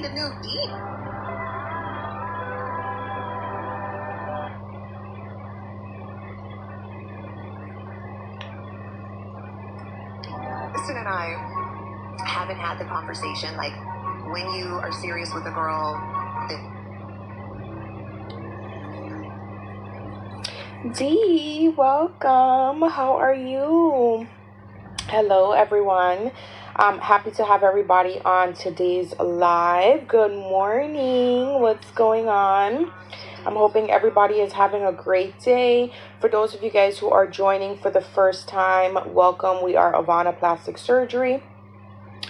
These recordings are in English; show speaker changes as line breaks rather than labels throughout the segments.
the new D. Kristen and I haven't had the conversation like when you are serious with a girl.
D, welcome. How are you? Hello, everyone. I'm happy to have everybody on today's live. Good morning. What's going on? I'm hoping everybody is having a great day. For those of you guys who are joining for the first time, welcome. We are Avana Plastic Surgery.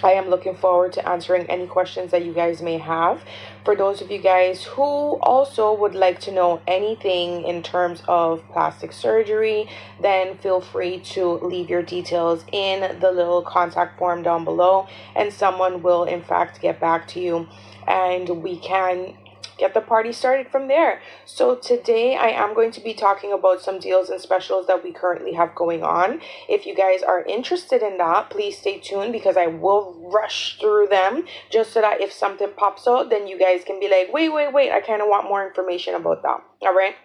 I am looking forward to answering any questions that you guys may have. For those of you guys who also would like to know anything in terms of plastic surgery, then feel free to leave your details in the little contact form down below, and someone will in fact get back to you, and we can get the party started from there. So today I am going to be talking about some deals and specials that we currently have going on. If you guys are interested in that, please stay tuned because I will rush through them just so that if something pops out, then you guys can be like, wait, I kind of want more information about that. All right.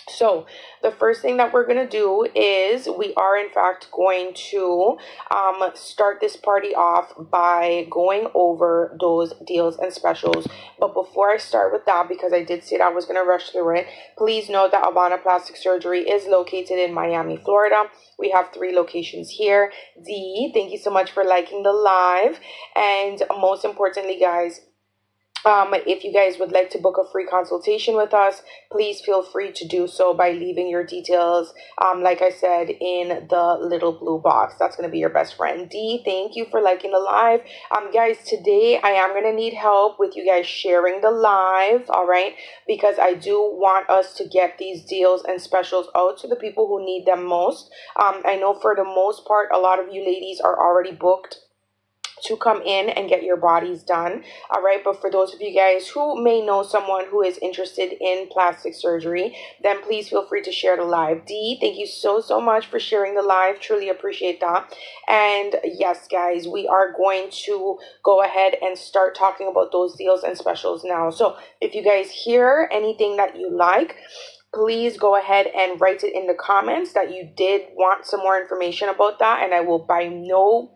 So the first thing that we're going to do is we are in fact going to start this party off by going over those deals and specials. But before I start with that, because I did say that I was going to rush through it, please note that Avana Plastic Surgery is located in Miami, Florida. We have 3 locations here. D, thank you so much for liking the live. And most importantly, guys, if you guys would like to book a free consultation with us, please feel free to do so by leaving your details, like I said, in the little blue box. That's going to be your best friend. D, thank you for liking the live. Guys, today I am going to need help with you guys sharing the live, all right? Because I do want us to get these deals and specials out to the people who need them most. I know for the most part, a lot of you ladies are already booked to come in and get your bodies done, all right? But for those of you guys who may know someone who is interested in plastic surgery, then please feel free to share the live. D, thank you so much for sharing the live. Truly appreciate that. And yes, guys, we are going to go ahead and start talking about those deals and specials now. So if you guys hear anything that you like, please go ahead and write it in the comments that you did want some more information about that, and I will by no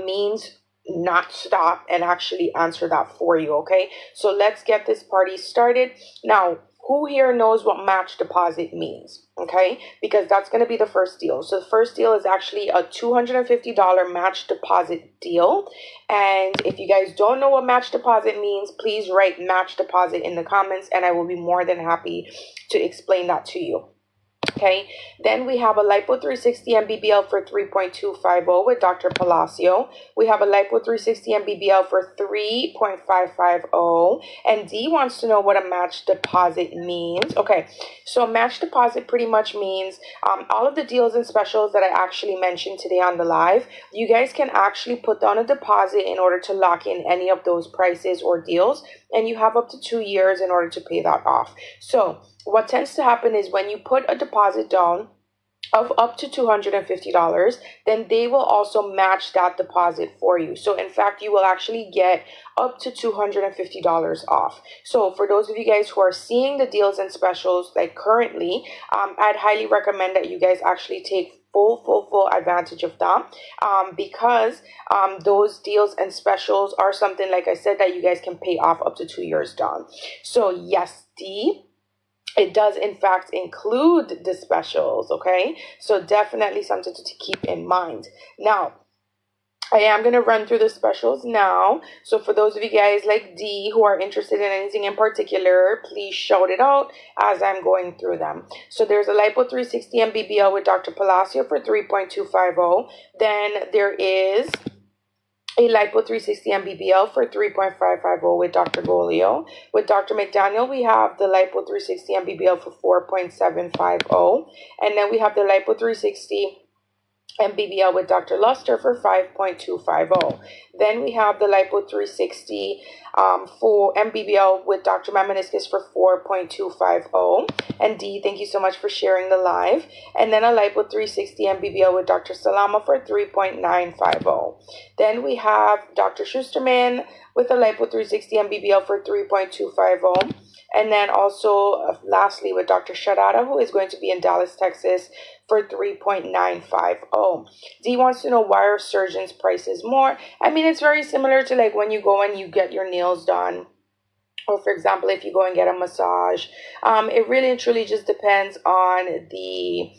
means not stop and actually answer that for you. Okay, so let's get this party started now. Who here knows what match deposit means? Okay, because that's going to be the first deal. So the first deal is actually a $250 match deposit deal. And if you guys don't know what match deposit means, please write match deposit in the comments and I will be more than happy to explain that to you. Okay, then we have a Lipo 360 MBBL for 3.250 with Dr. Palacio. We have a Lipo 360 MBBL for 3.550. And D wants to know what a match deposit means. Okay, so match deposit pretty much means all of the deals and specials that I actually mentioned today on the live, you guys can actually put down a deposit in order to lock in any of those prices or deals. And you have up to 2 years in order to pay that off. So what tends to happen is when you put a deposit down of up to $250, then they will also match that deposit for you. So in fact, you will actually get up to $250 off. So for those of you guys who are seeing the deals and specials like currently, I'd highly recommend that you guys actually take full advantage of that, because those deals and specials are something, like I said, that you guys can pay off up to 2 years down. So yes, D, it does in fact include the specials. Okay, so definitely something to keep in mind. Now I am going to run through the specials now. So for those of you guys like D who are interested in anything in particular, please shout it out as I'm going through them. So there's a Lipo 360 MBBL with Dr. Palacio for 3.250. Then there is a Lipo 360 MBBL for 3.550 with Dr. Golio. With Dr. McDaniel, we have the Lipo 360 MBBL for 4.750. And then we have the Lipo 360 MBBL with Dr. Luster for 5.250. Then we have the Lipo 360 for MBBL with Dr. Mamaniscus for 4.250. And D, thank you so much for sharing the live. And then a Lipo 360 MBBL with Dr. Salama for 3.950. Then we have Dr. Schusterman with a Lipo 360 MBBL for 3.250. And then also, lastly, with Dr. Sharada, who is going to be in Dallas, Texas, for 3.950. D wants to know, why are surgeons' prices more? I mean, it's very similar to like when you go and you get your nails done. Or for example, if you go and get a massage, it really and truly just depends on the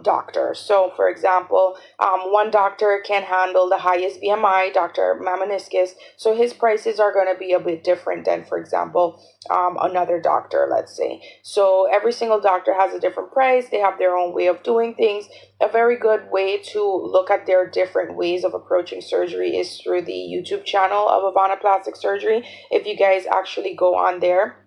doctor. So for example, one doctor can handle the highest BMI, Dr. Mamaniscus, so his prices are going to be a bit different than, for example, another doctor, let's say. So every single doctor has a different price. They have their own way of doing things. A very good way to look at their different ways of approaching surgery is through the YouTube channel of Avana Plastic Surgery. If you guys actually go on there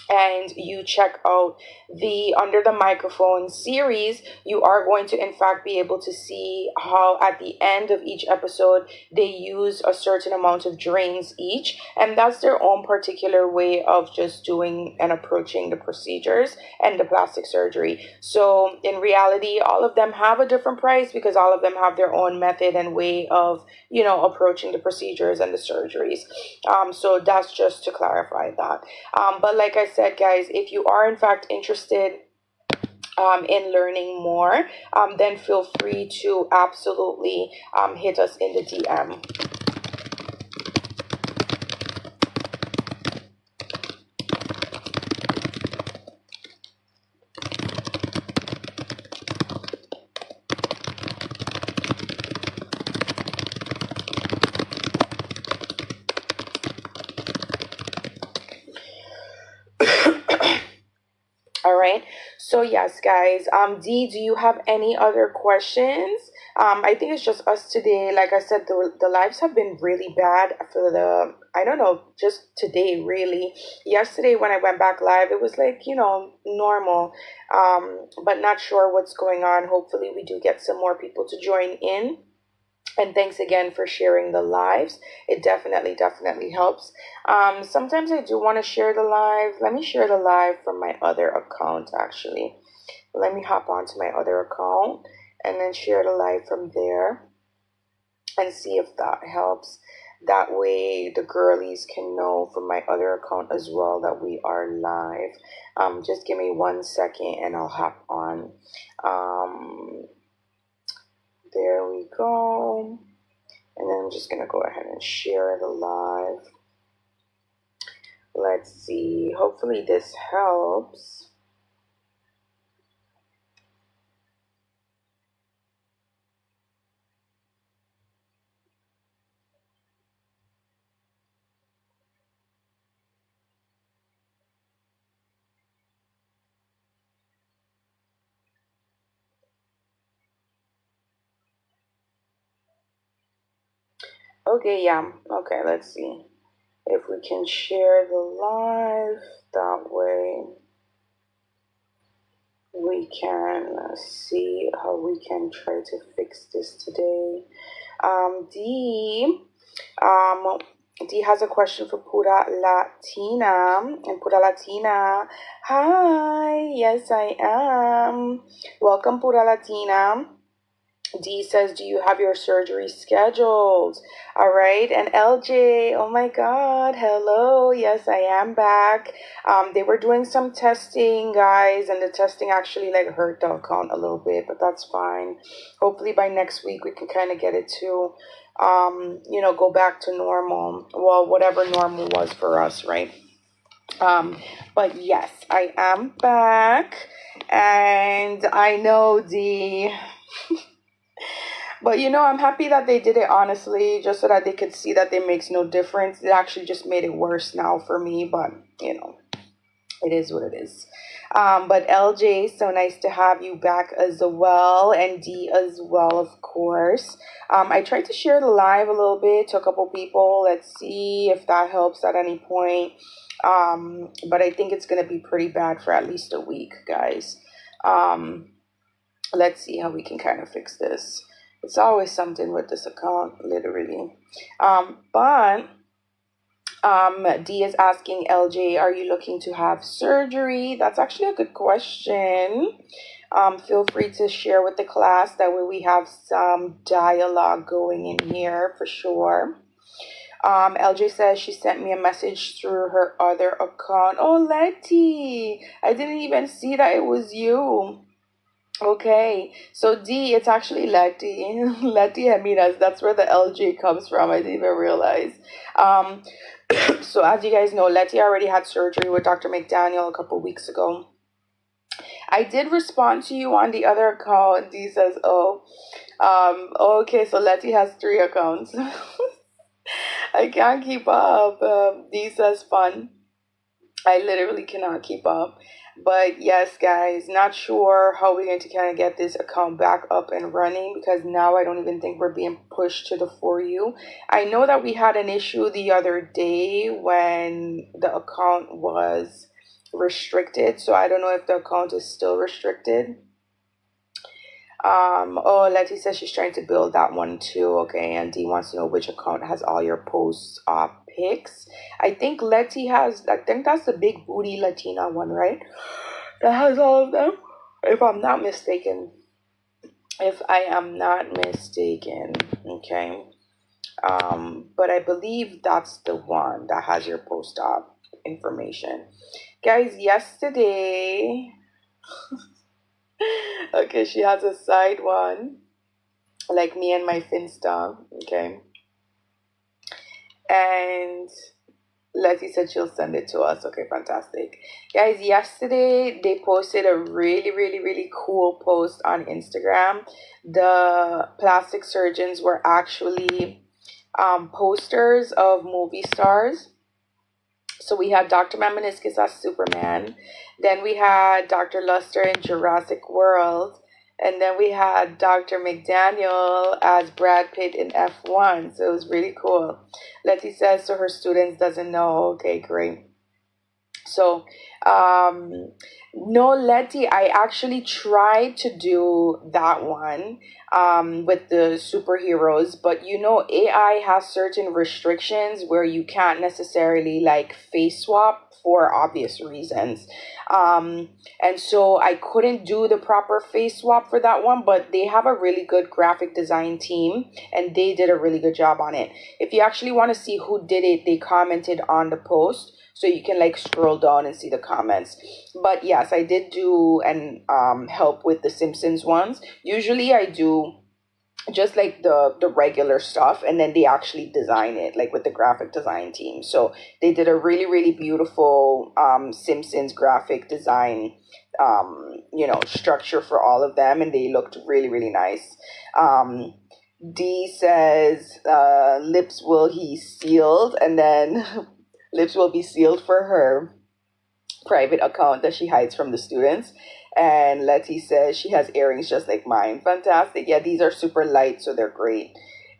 and you check out the Under the Microphone series, you are going to in fact be able to see how at the end of each episode they use a certain amount of drains each, and that's their own particular way of just doing and approaching the procedures and the plastic surgery. So in reality, all of them have a different price because all of them have their own method and way of, you know, approaching the procedures and the surgeries. So that's just to clarify that. But like I said, guys, if you are in fact interested in learning more, then feel free to absolutely hit us in the DM. All right. So yes, guys. D, do you have any other questions? I think it's just us today. Like I said, the lives have been really bad for I don't know, just today, really. Yesterday when I went back live, it was like, you know, normal. But not sure what's going on. Hopefully we do get some more people to join in. And thanks again for sharing the lives. It definitely helps. Sometimes I do want to share the live. Let me share the live from my other account, actually. Let me hop onto my other account and then share the live from there and see if that helps. That way the girlies can know from my other account as well that we are live. Just give me 1 second and I'll hop on. There we go. And then I'm just going to go ahead and share the live. Let's see. Hopefully this helps. Okay, yeah. Okay, let's see if we can share the live. That way we can see how we can try to fix this today. D has a question for Pura Latina. And Pura Latina, hi, yes I am. Welcome, Pura Latina. D says, do you have your surgery scheduled? All right. And LJ, oh my God, hello. Yes, I am back. They were doing some testing, guys, and the testing actually like hurt the account a little bit, but that's fine. Hopefully by next week we can kind of get it to, you know, go back to normal. Well, whatever normal was for us, right? But yes, I am back, and I know D. But, you know, I'm happy that they did it, honestly, just so that they could see that it makes no difference. It actually just made it worse now for me, but, you know, it is what it is. But LJ, so nice to have you back as well, and D as well, of course. I tried to share the live a little bit to a couple people. Let's see if that helps at any point. But I think it's going to be pretty bad for at least a week, guys. Let's see how we can kind of fix this. It's always something with this account, literally. But D is asking LJ, are you looking to have surgery? That's actually a good question. Feel free to share with the class. That way we have some dialogue going in here for sure. LJ says she sent me a message through her other account. Oh, Letty, I didn't even see that it was you. Okay, so D, it's actually Letty. Letty Heminas, that's where the LJ comes from. I didn't even realize. Um, so as you guys know, Letty already had surgery with Dr. McDaniel a couple weeks ago. I did respond to you on the other account. D says, oh, okay, so Letty has 3 accounts. I can't keep up. D says fun. I literally cannot keep up. But yes, guys, not sure how we're going to kind of get this account back up and running, because now I don't even think we're being pushed to the For You. I know that we had an issue the other day when the account was restricted. So I don't know if the account is still restricted. Oh, Letty says she's trying to build that one too. Okay, and D wants to know which account has all your posts pics. I think Letty has, I think that's the big booty Latina one, right? That has all of them, if I'm not mistaken. If I am not mistaken, okay. But I believe that's the one that has your post-op information. Guys, yesterday, okay, she has a side one, like me and my Finsta, okay. And Letty said she'll send it to us. Okay, fantastic. Guys, yesterday they posted a really, really, really cool post on Instagram. The plastic surgeons were actually posters of movie stars. So we had Dr. Meniscus as Superman. Then we had Dr. Luster in Jurassic World. And then we had Dr. McDaniel as Brad Pitt in F1. So it was really cool. Letty says so her students doesn't know. Okay, great. So, no, Letty, I actually tried to do that one with the superheroes, but you know, AI has certain restrictions where you can't necessarily like face swap for obvious reasons. And so I couldn't do the proper face swap for that one, but they have a really good graphic design team and they did a really good job on it. If you actually want to see who did it, they commented on the post. So you can like scroll down and see the comments. But yes, I did do and help with the Simpsons ones. Usually I do just like the regular stuff, and then they actually design it like with the graphic design team. So they did a really, really beautiful Simpsons graphic design structure for all of them, and they looked really, really nice. D says lips will he sealed, and then lips will be sealed for her private account that she hides from the students. And Letty says she has earrings just like mine. Fantastic. Yeah, these are super light, so they're great.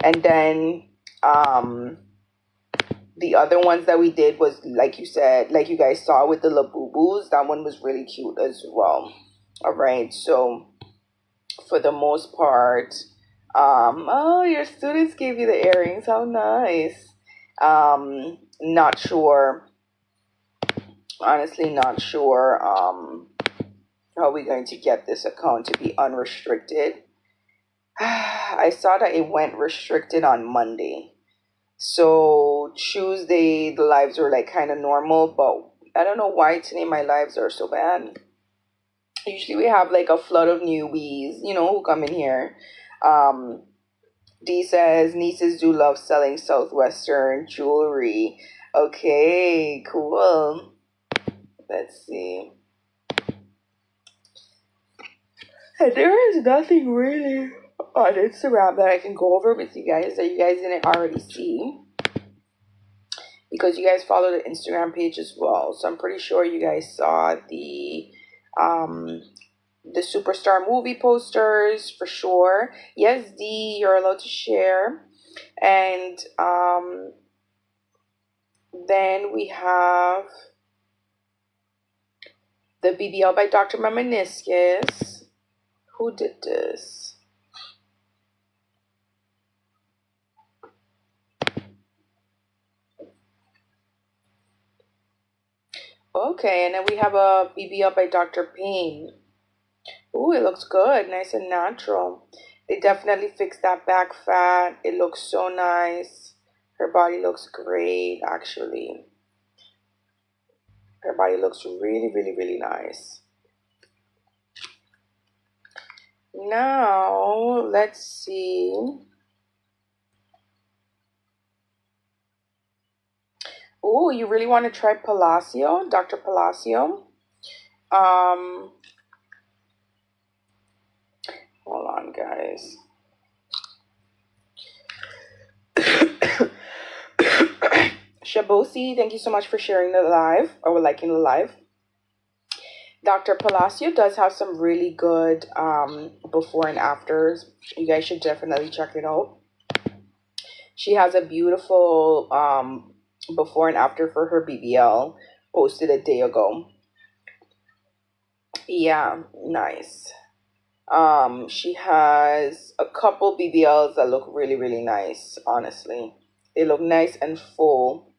And then the other ones that we did was, like you said, like you guys saw with the Labubus, that one was really cute as well. All right, so for the most part, oh, your students gave you the earrings. How nice. Not sure, honestly, not sure how we're going to get this account to be unrestricted. I saw that it went restricted on Monday. So Tuesday, the lives were like kind of normal, but I don't know why today my lives are so bad. Usually we have like a flood of newbies, who come in here. D says nieces do love selling Southwestern jewelry. Okay, cool. Let's see. And there is nothing really on Instagram that I can go over with you guys that you guys didn't already see, because you guys follow the Instagram page as well. So I'm pretty sure you guys saw the superstar movie posters for sure. Yes, D, you're allowed to share. And then we have the BBL by Dr. Meniscus. Who did this? Okay, and then we have a BBL by Dr. Payne. Ooh, it looks good, nice and natural. They definitely fixed that back fat. It looks so nice. Her body looks great, actually. Her body looks really, really, really nice. Now, let's see. Oh, you really want to try Palacio, Dr. Palacio? Um, Hold on, guys. Shabosi, thank you so much for sharing the live or liking the live. Dr. Palacio does have some really good before and afters. You guys should definitely check it out. She has a beautiful before and after for her BBL posted a day ago. Yeah, nice. She has a couple BBLs that look really, really nice, honestly. They look nice and full.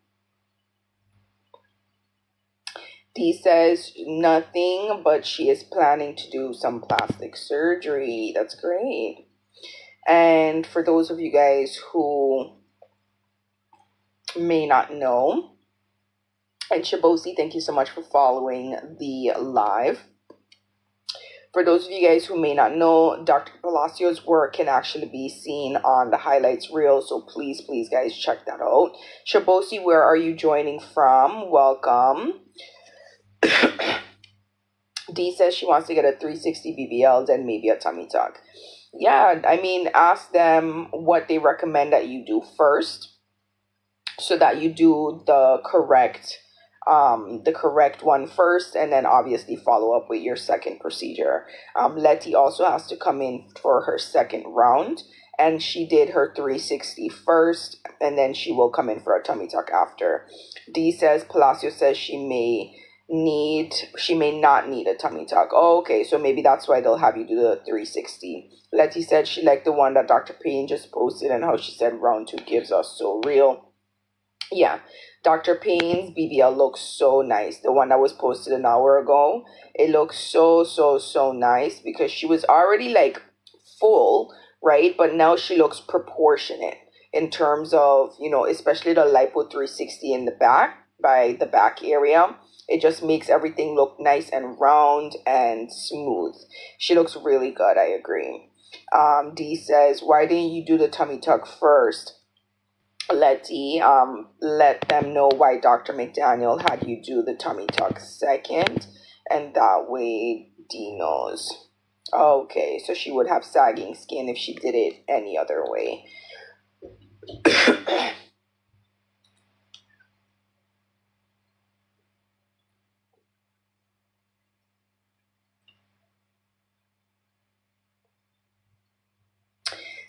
Dee says nothing, but she is planning to do some plastic surgery. That's great. And for those of you guys who may not know, and Shabosi, thank you so much for following the live. For those of you guys who may not know, Dr. Palacio's work can actually be seen on the highlights reel, so please, please, guys, check that out. Shabosi, where are you joining from? Welcome. Dee says she wants to get a 360 BBL, then maybe a tummy tuck. Yeah, I mean, ask them what they recommend that you do first, so that you do the correct one first, and then obviously follow up with your second procedure. Letty also has to come in for her second round, and she did her 360 first, and then she will come in for a tummy tuck after. Dee says Palacio says she may not need a tummy tuck. Oh, okay, so maybe that's why they'll have you do the 360. Letty said she liked the one that Dr. Payne just posted, and how she said round 2 gives us so real. Yeah, Dr. Payne's BBL looks so nice. The one that was posted an hour ago, it looks so, so, so nice because she was already like full, right? But now she looks proportionate in terms of, especially the lipo 360 in the back, by the back area. It just makes everything look nice and round and smooth. She looks really good, I agree. Dee says, why didn't you do the tummy tuck first? Letty, let them know why Dr. McDaniel had you do the tummy tuck second, and that way Dee knows. Okay, so she would have sagging skin if she did it any other way.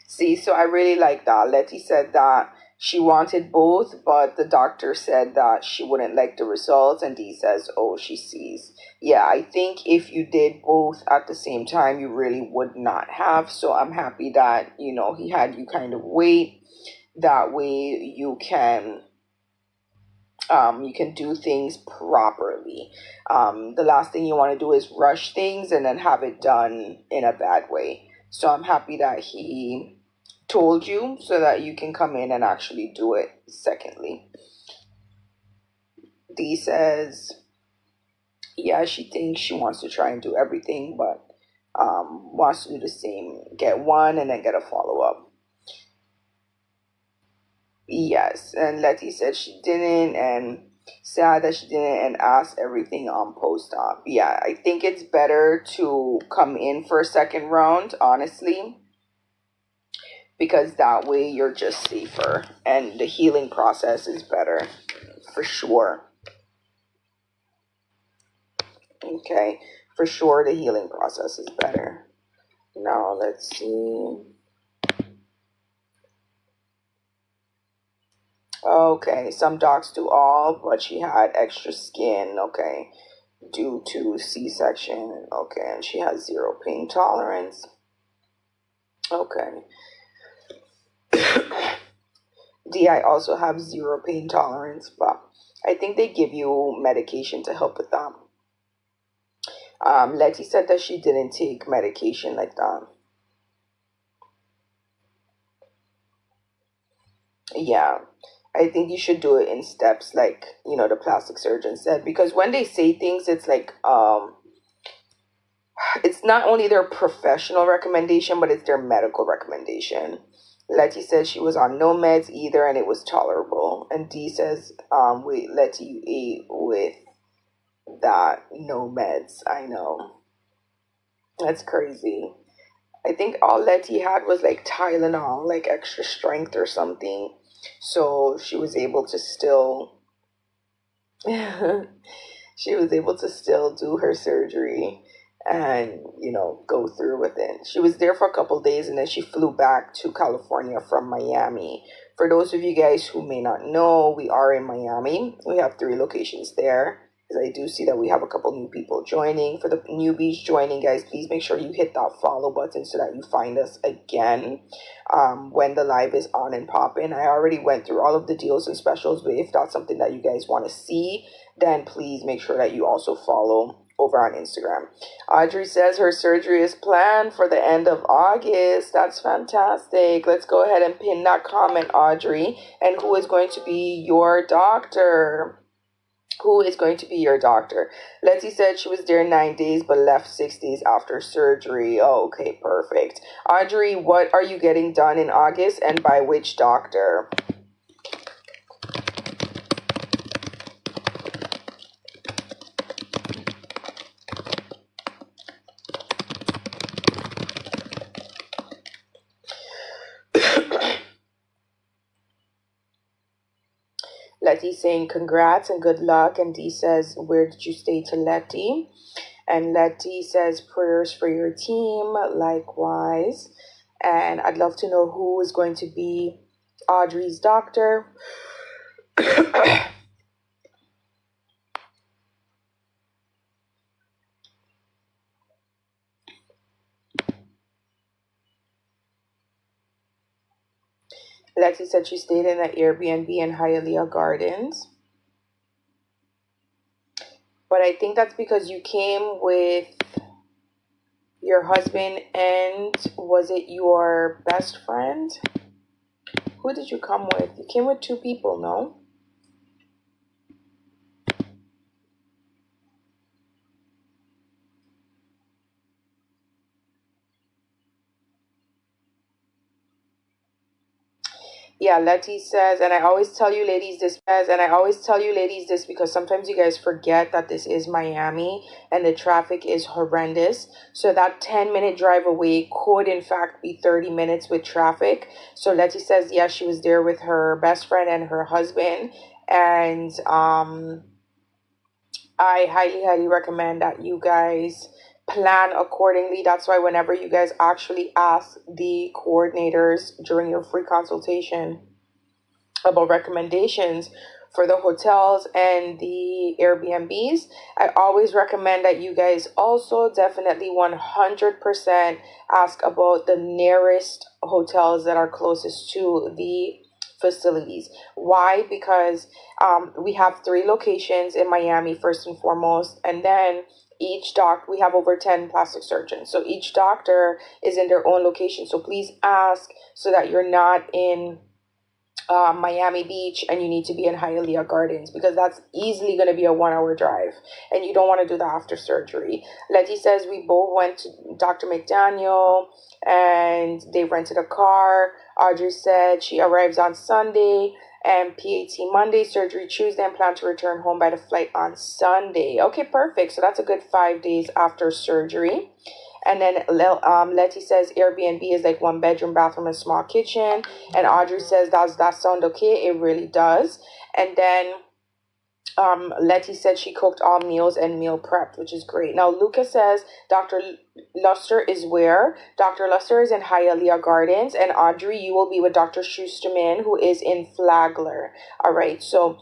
See, so I really like that. Letty said that she wanted both, but the doctor said that she wouldn't like the results, and Dee says, oh, she sees. Yeah, I think if you did both at the same time, you really would not have. So I'm happy that, he had you kind of wait. That way you can do things properly. The last thing you want to do is rush things and then have it done in a bad way. So I'm happy that he told you so that you can come in and actually do it secondly. Dee says, yeah, she thinks she wants to try and do everything, but wants to do the same. Get one and then get a follow-up. Yes, and Letty said she didn't, and sad that she didn't, and asked everything on post-op. Yeah, I think it's better to come in for a second round, honestly, because that way you're just safer and the healing process is better for sure. Okay, for sure the healing process is better. Now let's see. Okay, some docs do all, but she had extra skin. Okay, due to C-section. Okay, and she has zero pain tolerance. Okay. D, I also have zero pain tolerance, but I think they give you medication to help with that. Letty said that she didn't take medication like that. Yeah, I think you should do it in steps, like, the plastic surgeon said, because when they say things, it's like, it's not only their professional recommendation, but it's their medical recommendation. Letty said she was on no meds either, and it was tolerable. And D says, wait, Letty, you ate with that no meds. I know. That's crazy. I think all Letty had was like Tylenol, like extra strength or something. So she was able to still she was able to still do her surgery and go through with it. She was there for a couple days and then she flew back to California from Miami. For those of you guys who may not know, we are in Miami. We have 3 locations there, because I do see that we have a couple new people joining. For the newbies joining, guys, please make sure you hit that follow button so that you find us again when the live is on and popping. I already went through all of the deals and specials, but if that's something that you guys want to see, then please make sure that you also follow over on Instagram. Audrey says her surgery is planned for the end of August. That's fantastic. Let's go ahead and pin that comment, Audrey. And who is going to be your doctor? Who is going to be your doctor? Letty said she was there 9 days but left 6 days after surgery. Oh, okay, perfect. Audrey, what are you getting done in August and by which doctor? Letty's saying congrats and good luck. And Dee says, where did you stay to Letty? And Letty says prayers for your team. Likewise. And I'd love to know who is going to be Audrey's doctor. Letty said she stayed in an Airbnb in Hialeah Gardens. But I think that's because you came with your husband and was it your best friend? Who did you come with? You came with 2 people, no? Yeah, Letty says, and I always tell you ladies this, because sometimes you guys forget that this is Miami and the traffic is horrendous. So that 10-minute drive away could in fact be 30 minutes with traffic. So Letty says, yeah, she was there with her best friend and her husband. And I highly, highly recommend that you guys plan accordingly. That's why whenever you guys actually ask the coordinators during your free consultation about recommendations for the hotels and the Airbnbs, I always recommend that you guys also definitely 100% ask about the nearest hotels that are closest to the facilities. Why? Because we have 3 locations in Miami first and foremost, and then we have over 10 plastic surgeons, so each doctor is in their own location. So please ask so that you're not in Miami Beach and you need to be in Hialeah Gardens, because that's easily going to be a 1-hour drive and you don't want to do that after surgery. Letty says we both went to Dr. McDaniel and they rented a car. Audrey said she arrives on Sunday and PAT Monday, surgery Tuesday, and plan to return home by the flight on Sunday. Okay, perfect. So that's a good 5 days after surgery. And then Letty says Airbnb is like 1 bedroom, bathroom, and small kitchen. And Audrey says, does that sound okay? It really does. And then Letty said she cooked all meals and meal prepped, which is great. Now, Lucas says Dr. Luster is where? Dr. Luster is in Hialeah Gardens, and Audrey, you will be with Dr. Schusterman, who is in Flagler. All right, so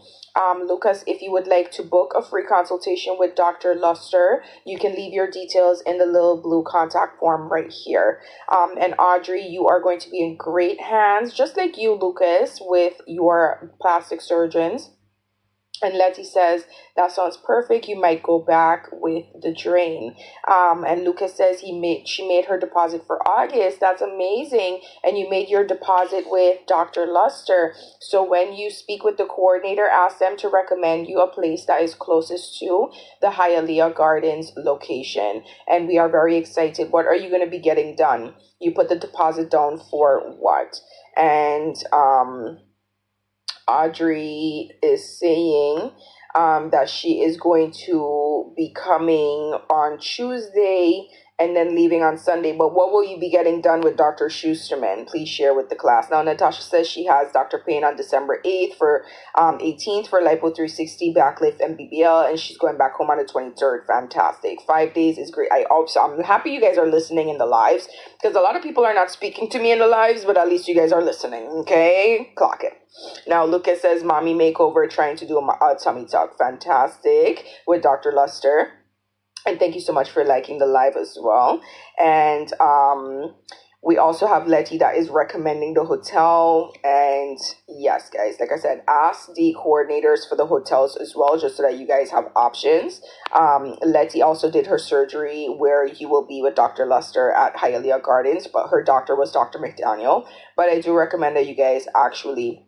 Lucas, if you would like to book a free consultation with Dr. Luster, you can leave your details in the little blue contact form right here. And Audrey, you are going to be in great hands, just like you, Lucas, with your plastic surgeons. And Letty says, that sounds perfect. You might go back with the drain. And Lucas says she made her deposit for August. That's amazing. And you made your deposit with Dr. Luster. So when you speak with the coordinator, ask them to recommend you a place that is closest to the Hialeah Gardens location. And we are very excited. What are you going to be getting done? You put the deposit down for what? And Audrey is saying that she is going to be coming on Tuesday and then leaving on Sunday. But what will you be getting done with Dr. Schusterman? Please share with the class. Now, Natasha says she has Dr. Payne on December 8th for 18th for Lipo 360, Backlift, and BBL, and she's going back home on the 23rd. Fantastic. 5 days is great. I'm happy you guys are listening in the lives, because a lot of people are not speaking to me in the lives, but at least you guys are listening, okay? Clock it. Now, Lucas says, Mommy Makeover, trying to do a tummy tuck. Fantastic. With Dr. Luster. And thank you so much for liking the live as well. And we also have Letty that is recommending the hotel. And yes, guys, like I said, ask the coordinators for the hotels as well, just so that you guys have options. Letty also did her surgery where you will be with Dr. Luster at Hialeah Gardens, but her doctor was Dr. McDaniel. But I do recommend that you guys actually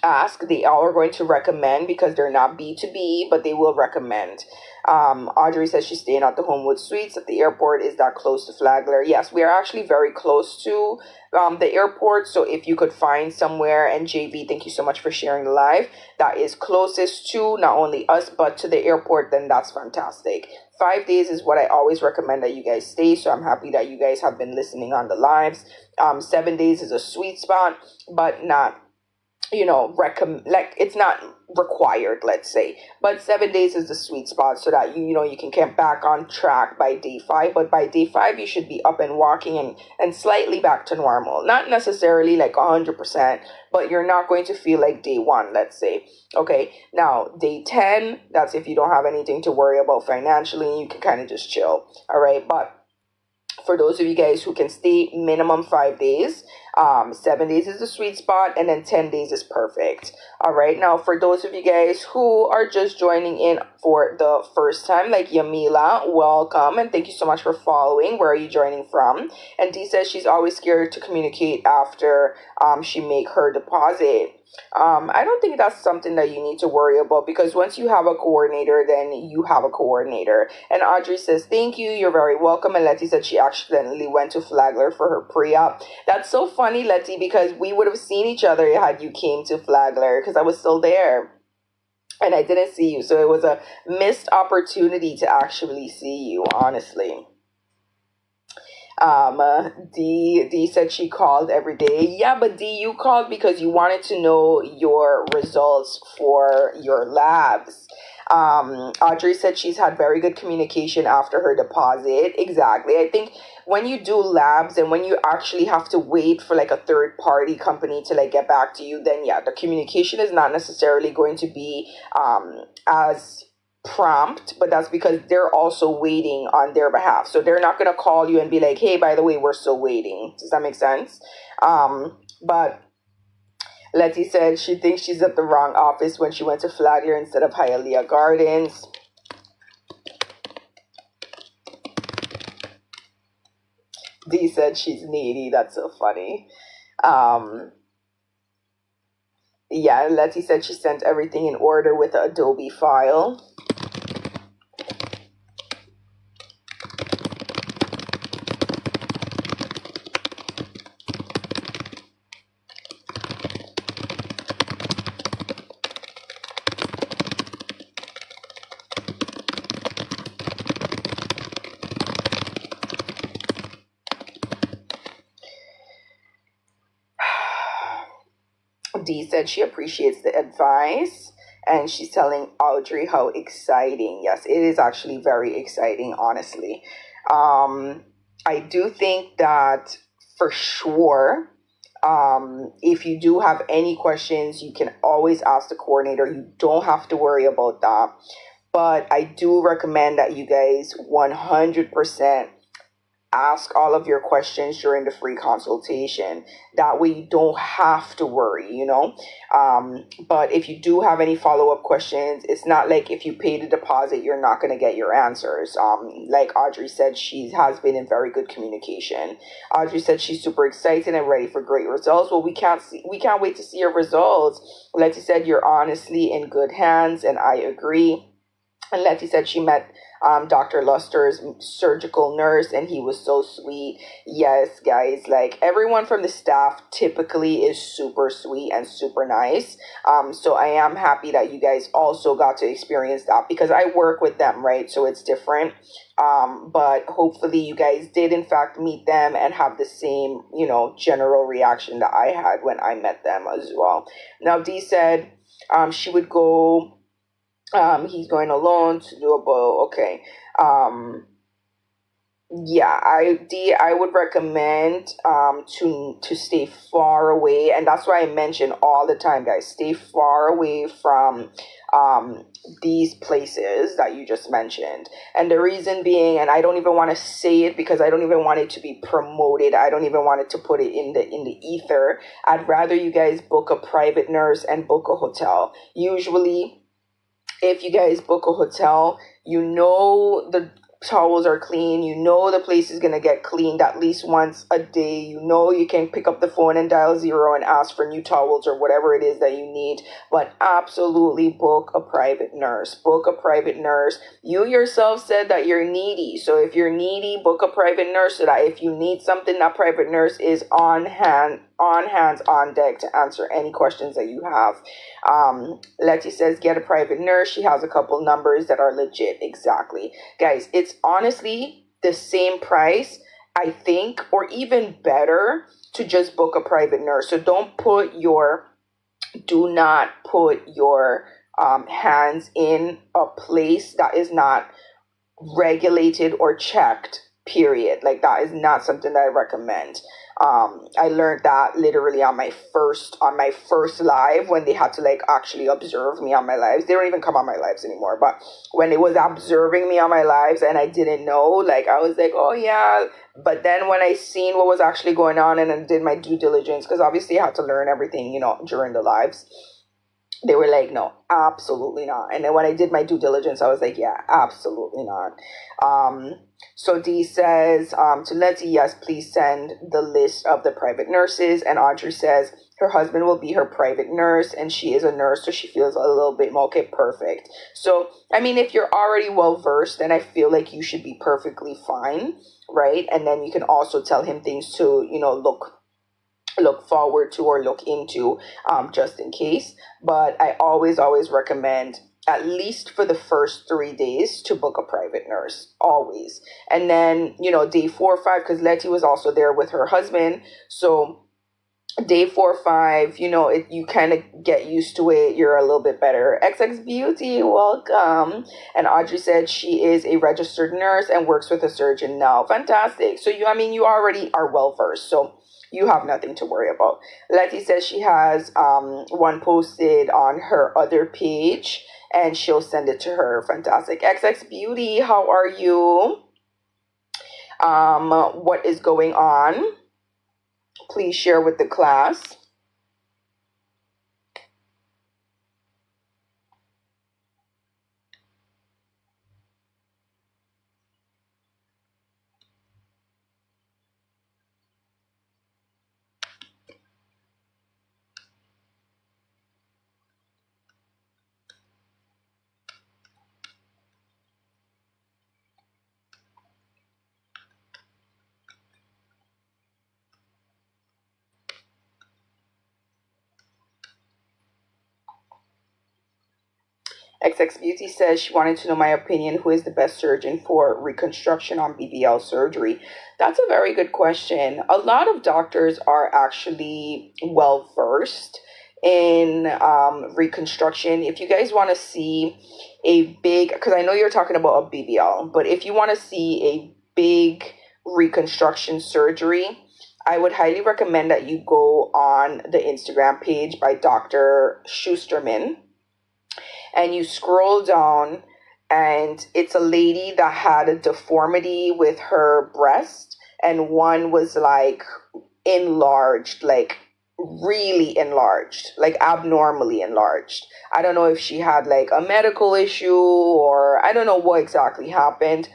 ask. They are going to recommend, because they're not B2B, but they will recommend. Audrey says she's staying at the Homewood Suites at the airport. Is that close to Flagler? Yes, we are actually very close to the airport. So if you could find somewhere, and JV, thank you so much for sharing the live, that is closest to not only us, but to the airport, then that's fantastic. 5 days is what I always recommend that you guys stay. So I'm happy that you guys have been listening on the lives. 7 days is a sweet spot, but not, it's not required, let's say, but 7 days is the sweet spot, so that you can get back on track by day 5. But by day 5 you should be up and walking and slightly back to normal, not necessarily like 100%, but you're not going to feel like day 1, let's say. Okay, now day 10, that's if you don't have anything to worry about financially, you can kind of just chill. All right, but for those of you guys who can stay minimum 5 days, 7 days is the sweet spot, and then 10 days is perfect. All right, now for those of you guys who are just joining in for the first time, like Yamila, welcome, and thank you so much for following. Where are you joining from? And Dee says she's always scared to communicate after she make her deposit. I don't think that's something that you need to worry about, because once you have a coordinator, then you have a coordinator. And Audrey says, thank you, you're very welcome. And Letty said she accidentally went to Flagler for her pre-op. That's so funny, Letty, because we would have seen each other had you came to Flagler, because I was still there and I didn't see you. So it was a missed opportunity to actually see you, honestly. D said she called every day. Yeah, but D, you called because you wanted to know your results for your labs. Audrey said she's had very good communication after her deposit. Exactly. I think when you do labs and when you actually have to wait for like a third party company to like get back to you, then yeah, the communication is not necessarily going to be as prompt, but that's because they're also waiting on their behalf. So they're not going to call you and be like, hey, by the way, we're still waiting. Does that make sense? But Letty said she thinks she's at the wrong office when she went to Flagler instead of Hialeah Gardens. Dee said she's needy. That's so funny. Yeah, Letty said she sent everything in order with the Adobe file. Dee said she appreciates the advice. And she's telling Audrey how exciting. Yes, it is actually very exciting, honestly. I do think that for sure, if you do have any questions, you can always ask the coordinator. You don't have to worry about that. But I do recommend that you guys 100% ask all of your questions during the free consultation. That way you don't have to worry, but if you do have any follow-up questions, it's not like if you pay the deposit you're not going to get your answers. Like Audrey said, she has been in very good communication. Audrey said she's super excited and ready for great results. Well, we can't wait to see your results. Letty said you're honestly in good hands, and I agree. And Letty said she met Dr. Luster's surgical nurse, and he was so sweet. Yes, guys, like everyone from the staff typically is super sweet and super nice. So I am happy that you guys also got to experience that, because I work with them, right? So it's different. But hopefully you guys did in fact meet them and have the same, general reaction that I had when I met them as well. Now, Dee said she would go. He's going alone to do a bow. Okay. Yeah, I would recommend to stay far away, and that's why I mention all the time, guys, stay far away from these places that you just mentioned. And the reason being, and I don't even want to say it because I don't even want it to be promoted. I don't even want it to put it in the ether. I'd rather you guys book a private nurse and book a hotel. Usually, if you guys book a hotel, the towels are clean. The place is going to get cleaned at least once a day. You can pick up the phone and dial 0 and ask for new towels or whatever it is that you need. But absolutely book a private nurse. Book a private nurse. You yourself said that you're needy. So if you're needy, book a private nurse so that if you need something, that private nurse is on hands, on deck to answer any questions that you have. Letty says get a private nurse. She has a couple numbers that are legit. Exactly. Guys, it's honestly the same price, I think, or even better to just book a private nurse. So do not put your hands in a place that is not regulated or checked, period. Like, that is not something that I recommend. I learned that literally on my first live, when they had to actually observe me on my lives. They don't even come on my lives anymore, but when they was observing me on my lives and I didn't know, I was like, oh yeah. But then when I seen what was actually going on and I did my due diligence, because obviously I had to learn everything, during the lives, they were like, no, absolutely not. And then when I did my due diligence, I was like, yeah, absolutely not. So Dee says to Letty, yes, please send the list of the private nurses. And Audrey says her husband will be her private nurse, and she is a nurse, so she feels a little bit more, okay, perfect. So, I mean, if you're already well-versed, then I feel like you should be perfectly fine, right? And then you can also tell him things to, look forward to or look into, just in case. But I always recommend, at least for the first 3 days, to book a private nurse, always. And then, day 4 or 5, because Letty was also there with her husband. So day 4 or 5, you kind of get used to it. You're a little bit better. XX Beauty, welcome. And Audrey said she is a registered nurse and works with a surgeon now. Fantastic. So you already are well versed. So you have nothing to worry about. Letty says she has one posted on her other page, and she'll send it to her. Fantastic. XX Beauty, how are you? What is going on? Please share with the class. XX Beauty says she wanted to know my opinion. Who is the best surgeon for reconstruction on BBL surgery? That's a very good question. A lot of doctors are actually well versed in reconstruction. If you guys want to see a big, because I know you're talking about a BBL, but if you want to see a big reconstruction surgery, I would highly recommend that you go on the Instagram page by Dr. Schusterman and you scroll down, and it's a lady that had a deformity with her breast, and one was like enlarged, like really enlarged, like abnormally enlarged. I don't know if she had like a medical issue or I don't know what exactly happened,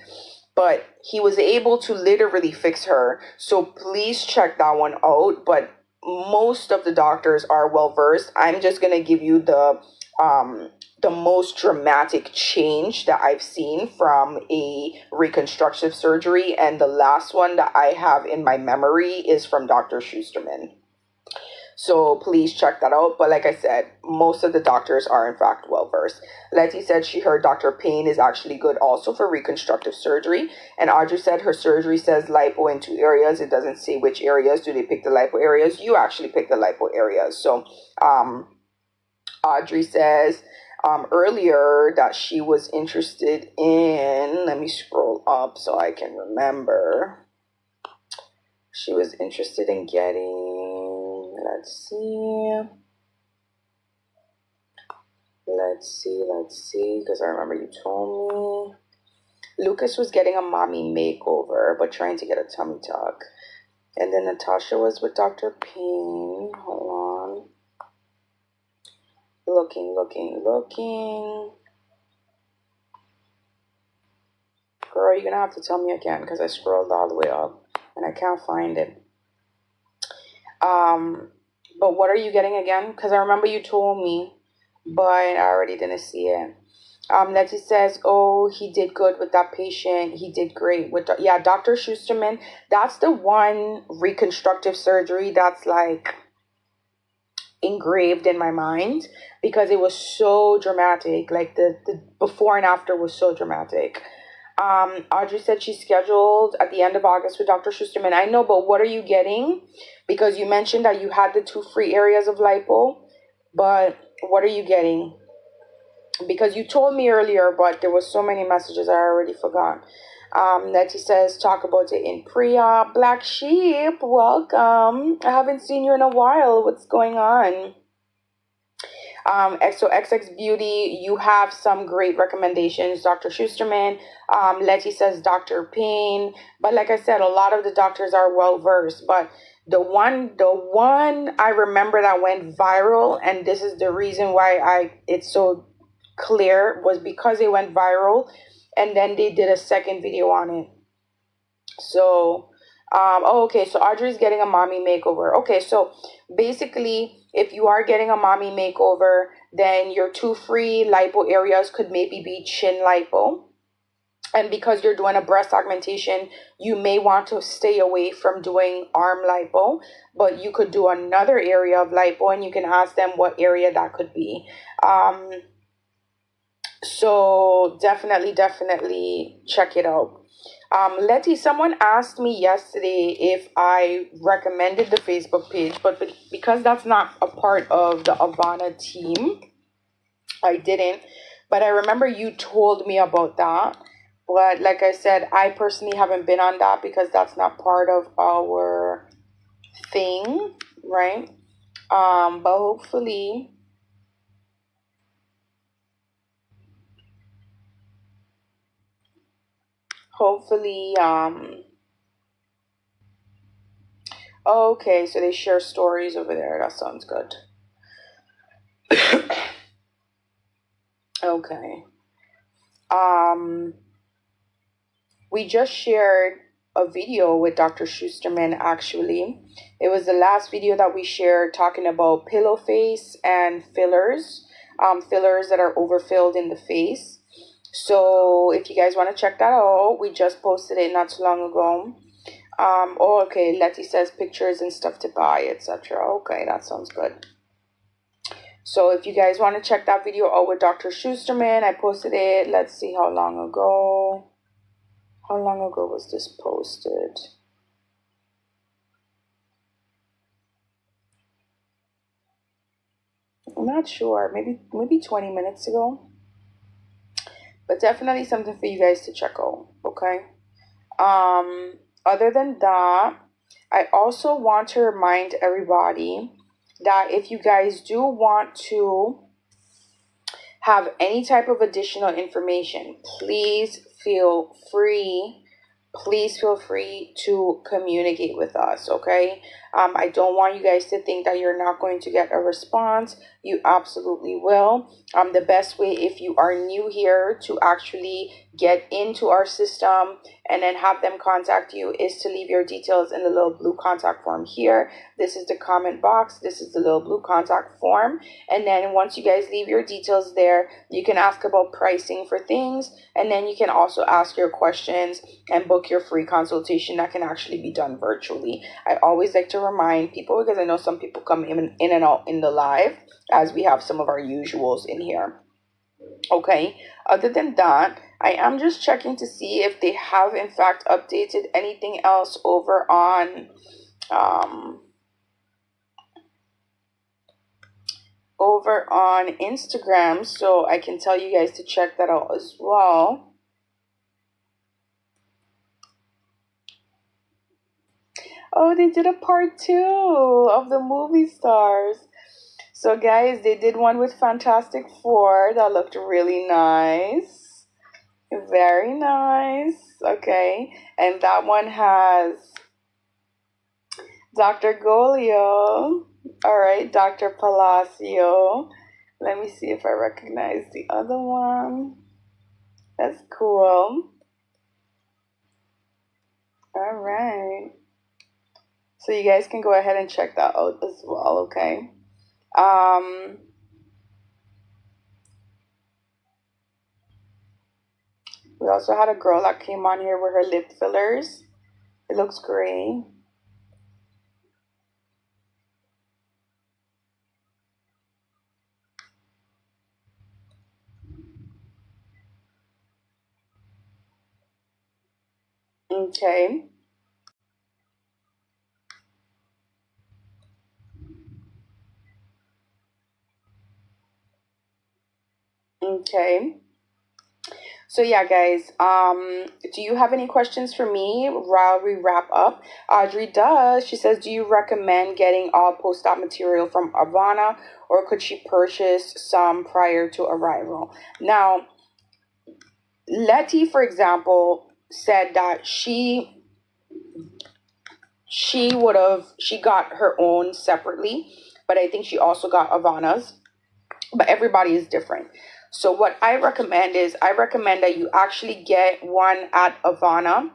but he was able to literally fix her. So please check that one out. But most of the doctors are well versed. I'm just gonna give you the most dramatic change that I've seen from a reconstructive surgery, and the last one that I have in my memory is from Dr. Schusterman. So please check that out. But like I said, most of the doctors are in fact well versed. Letty said she heard Dr. Payne is actually good also for reconstructive surgery. And Audrey said her surgery says lipo in 2 areas. It doesn't say which areas. Do they pick the lipo areas? You actually pick the lipo areas. So Audrey says earlier that she was interested in, let me scroll up so I can remember. She was interested in getting, let's see, because I remember you told me. Lucas was getting a mommy makeover, but trying to get a tummy tuck. And then Natasha was with Dr. Payne. Hold on. Looking. Girl, you're gonna have to tell me again because I scrolled all the way up and I can't find it. But what are you getting again? Because I remember you told me, but I already didn't see it. Letty says, oh, he did good with that patient. He did great with, Dr. Schusterman. That's the one reconstructive surgery that's like engraved in my mind because it was so dramatic. Like the before and after was so dramatic. Audrey said she's scheduled at the end of August with Dr. Schusterman. I know, but what are you getting? Because you mentioned that you had the 2 free areas of lipo, but what are you getting? Because you told me earlier, but there was so many messages I already forgot. Nettie says, talk about it in Priya. Black Sheep, welcome. I haven't seen you in a while. What's going on? So XX Beauty, you have some great recommendations. Dr. Schusterman, Letty says Dr. Payne. But like I said, a lot of the doctors are well versed. But the one I remember that went viral, and this is the reason why it's so clear, was because it went viral, and then they did a second video on it. So okay, so Audrey's getting a mommy makeover. Okay, so basically, if you are getting a mommy makeover, then your 2 free lipo areas could maybe be chin lipo. And because you're doing a breast augmentation, you may want to stay away from doing arm lipo, but you could do another area of lipo, and you can ask them what area that could be. So definitely check it out. Letty, someone asked me yesterday if I recommended the Facebook page, but because that's not a part of the Avana team, I didn't. But I remember you told me about that. But like I said, I personally haven't been on that because that's not part of our thing, right? But hopefully okay, so they share stories over there. That sounds good. Okay. We just shared a video with Dr. Schusterman, actually. It was the last video that we shared talking about pillow face and fillers, fillers that are overfilled in the face. So if you guys want to check that out, we just posted it not too long ago. Okay, Letty says pictures and stuff to buy, etc. Okay, that sounds good. So if you guys want to check that video out with Dr. Schusterman, I posted it. Let's see how long ago. How long ago was this posted? I'm not sure. Maybe 20 minutes ago. But definitely something for you guys to check out. Okay. Other than that, I also want to remind everybody that if you guys do want to have any type of additional information, please feel free to communicate with us, okay? I don't want you guys to think that you're not going to get a response. You absolutely will. The best way, if you are new here, to actually get into our system and then have them contact you is to leave your details in the little blue contact form here. This is the comment box. This is the little blue contact form. And then once you guys leave your details there, you can ask about pricing for things. And then you can also ask your questions and book your free consultation that can actually be done virtually. I always like to remind people, because I know some people come in and out in the live, as we have some of our usuals in here. Okay, other than that, I am just checking to see if they have in fact updated anything else over on Instagram, so I can tell you guys to check that out as well. Oh, they did a part 2 of the movie stars. So guys, they did one with Fantastic Four that looked really nice. Very nice. Okay. And that one has Dr. Golio. All right, Dr. Palacio. Let me see if I recognize the other one. That's cool. All right. So you guys can go ahead and check that out as well, okay? We also had a girl that came on here with her lip fillers. It looks great. Okay. Okay. So yeah, guys, do you have any questions for me while we wrap up? Audrey does. She says, do you recommend getting all post-op material from Avana, or could she purchase some prior to arrival? Now, Letty, for example, said that she got her own separately, but I think she also got Avana's. But everybody is different. So what I recommend that you actually get one at Avana.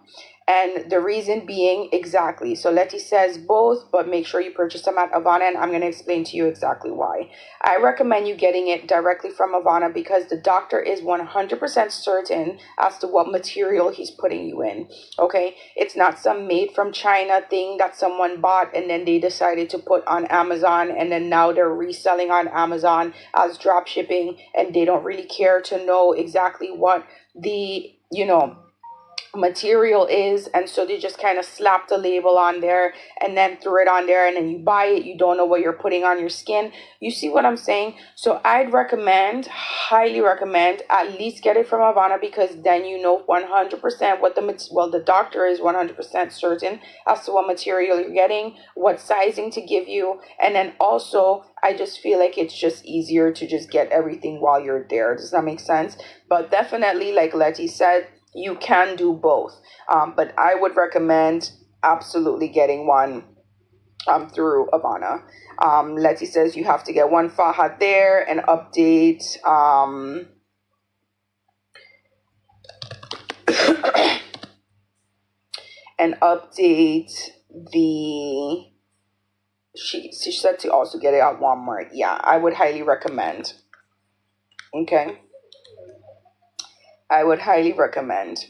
And the reason being, exactly. So Letty says both, but make sure you purchase them at Avana, and I'm going to explain to you exactly why. I recommend you getting it directly from Avana because the doctor is 100% certain as to what material he's putting you in. Okay? It's not some made from China thing that someone bought and then they decided to put on Amazon, and then now they're reselling on Amazon as drop shipping, and they don't really care to know exactly what the, material is, and so they just kind of slap the label on there and then throw it on there, and then you buy it, you don't know what you're putting on your skin. You see what I'm saying? So I'd highly recommend, at least get it from Avana, because then you know 100% what the doctor is 100% certain as to what material you're getting, what sizing to give you, and then also I just feel like it's just easier to just get everything while you're there. Does that make sense? But definitely, like Letty said, you can do both. But I would recommend absolutely getting one through Avana. Letty says you have to get one Fahad there and update the she said to also get it at Walmart. Yeah, I would highly recommend. Okay. I would highly recommend.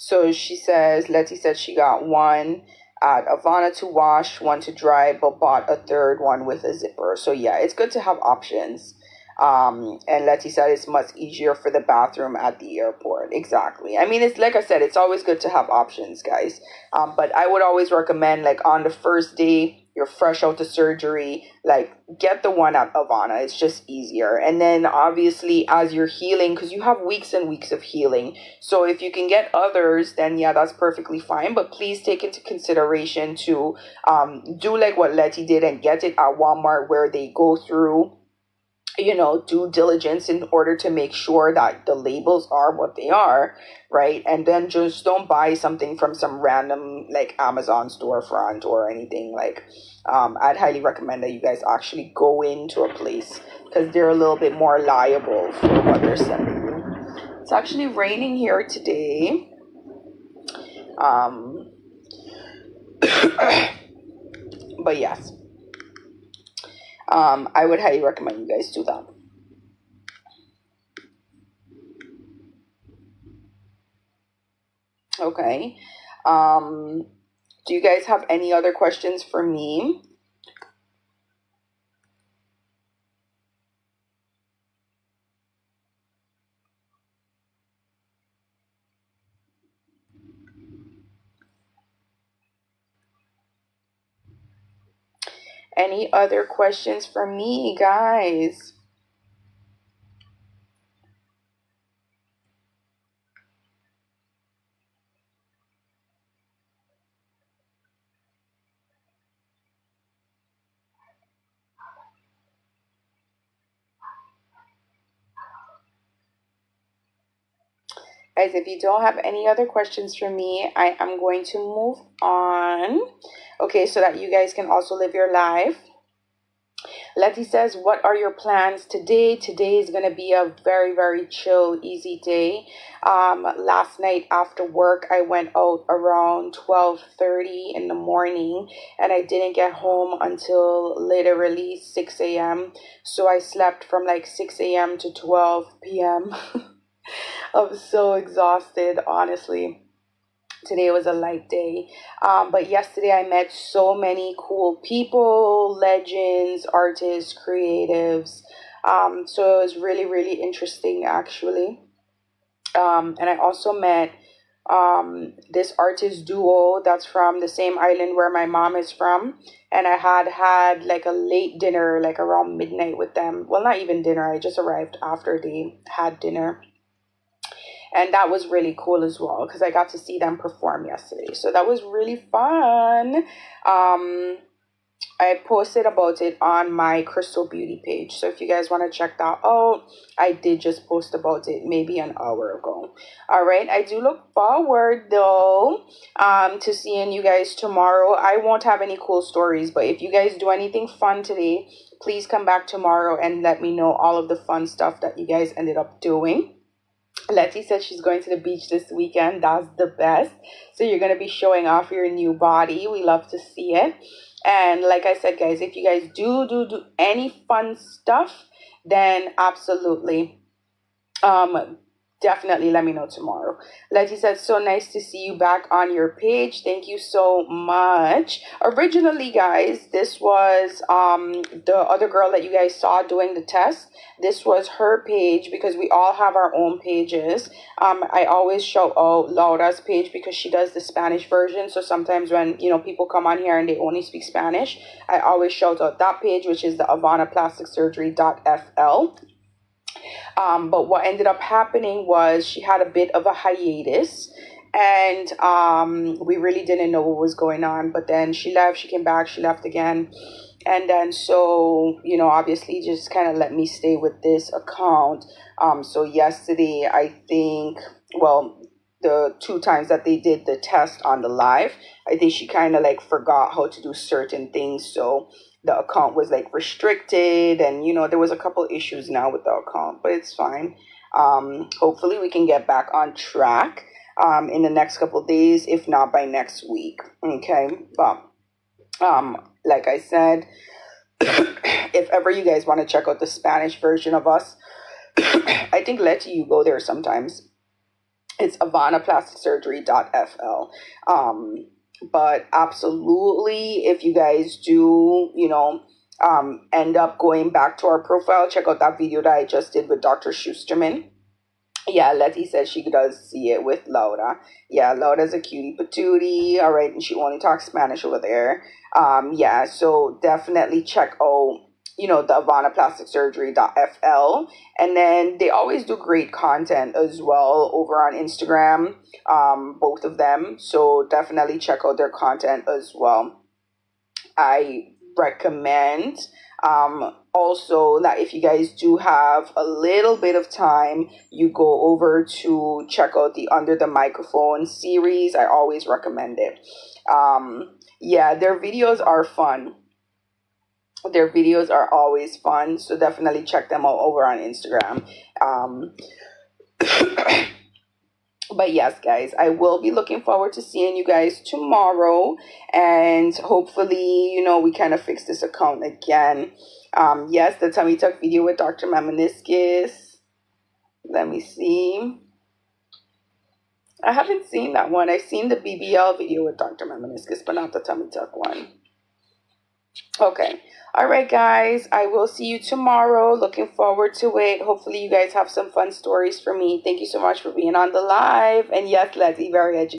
So she says, Letty said she got one at Avana to wash, one to dry, but bought a third one with a zipper. So yeah, it's good to have options. And Letty said it's much easier for the bathroom at the airport. Exactly. I mean, it's like I said, it's always good to have options, guys. But I would always recommend, like, on the first day, you're fresh out the surgery, like, get the one at Avana. It's just easier. And then obviously as you're healing, because you have weeks and weeks of healing, so if you can get others, then yeah, that's perfectly fine. But please take into consideration to do like what Letty did and get it at Walmart, where they go through, you know, due diligence in order to make sure that the labels are what they are, right? And then just don't buy something from some random like Amazon storefront or anything. Like, I'd highly recommend that you guys actually go into a place, because they're a little bit more liable for what they're sending you. It's actually raining here today. But yes, I would highly recommend you guys do that. Okay. Do you guys have any other questions for me? Any other questions for me, guys? Guys, if you don't have any other questions for me, I am going to move on. Okay, so that you guys can also live your life. Letty says, what are your plans today? Today is going to be a very, very chill, easy day. Last night after work, I went out around 12:30 in the morning, and I didn't get home until literally 6 a.m. So I slept from like 6 a.m. to 12 p.m. I'm so exhausted, honestly. Today was a light day. But yesterday I met so many cool people, legends, artists, creatives. So it was really, really interesting, actually. And I also met this artist duo that's from the same island where my mom is from. And I had like a late dinner, like around midnight with them. Well, not even dinner. I just arrived after they had dinner. And that was really cool as well, because I got to see them perform yesterday. So that was really fun. I posted about it on my Crystal Beauty page. So if you guys want to check that out, I did just post about it maybe an hour ago. All right. I do look forward, though, to seeing you guys tomorrow. I won't have any cool stories, but if you guys do anything fun today, please come back tomorrow and let me know all of the fun stuff that you guys ended up doing. Letty said she's going to the beach this weekend. That's the best. So you're going to be showing off your new body. We love to see it. And like I said, guys, if you guys do any fun stuff, then absolutely definitely let me know tomorrow. Letty said, so nice to see you back on your page. Thank you so much. Originally, guys, this was the other girl that you guys saw doing the test. This was her page, because we all have our own pages. I always shout out Laura's page because she does the Spanish version. So sometimes when, you know, people come on here and they only speak Spanish, I always shout out that page, which is the Avana Plastic Surgery.fl. But what ended up happening was she had a bit of a hiatus, and we really didn't know what was going on. But then she left, she came back, she left again. And then so, you know, obviously just kind of let me stay with this account. So yesterday, I think, well, the 2 times that they did the test on the live, I think she kind of like forgot how to do certain things. So the account was like restricted, and you know, there was a couple issues now with the account, but it's fine. Hopefully we can get back on track in the next couple days, if not by next week. Okay. But like I said, if ever you guys want to check out the Spanish version of us, I think Letty, you go there sometimes. It's Avana Plastic Surgery.fl. But absolutely, if you guys do, end up going back to our profile, check out that video that I just did with Dr. Schusterman. Yeah, Letty says she does see it with Laura. Yeah, Laura's a cutie patootie. All right, and she only talks Spanish over there. Yeah, so definitely check out, the Avana Plastic Surgery.fl. And then they always do great content as well over on Instagram, both of them. So definitely check out their content as well. I recommend also that if you guys do have a little bit of time, you go over to check out the Under the Microphone series. I always recommend it. Yeah, their videos are fun. Their videos are always fun, so definitely check them out over on Instagram. But yes, guys, I will be looking forward to seeing you guys tomorrow, and hopefully, we kind of fix this account again. Yes, the tummy tuck video with Dr. Mamaniscus. Let me see. I haven't seen that one. I've seen the BBL video with Dr. Mamaniscus, but not the tummy tuck one. Okay. All right, guys. I will see you tomorrow. Looking forward to it. Hopefully, you guys have some fun stories for me. Thank you so much for being on the live. And yes, Letty, very educated.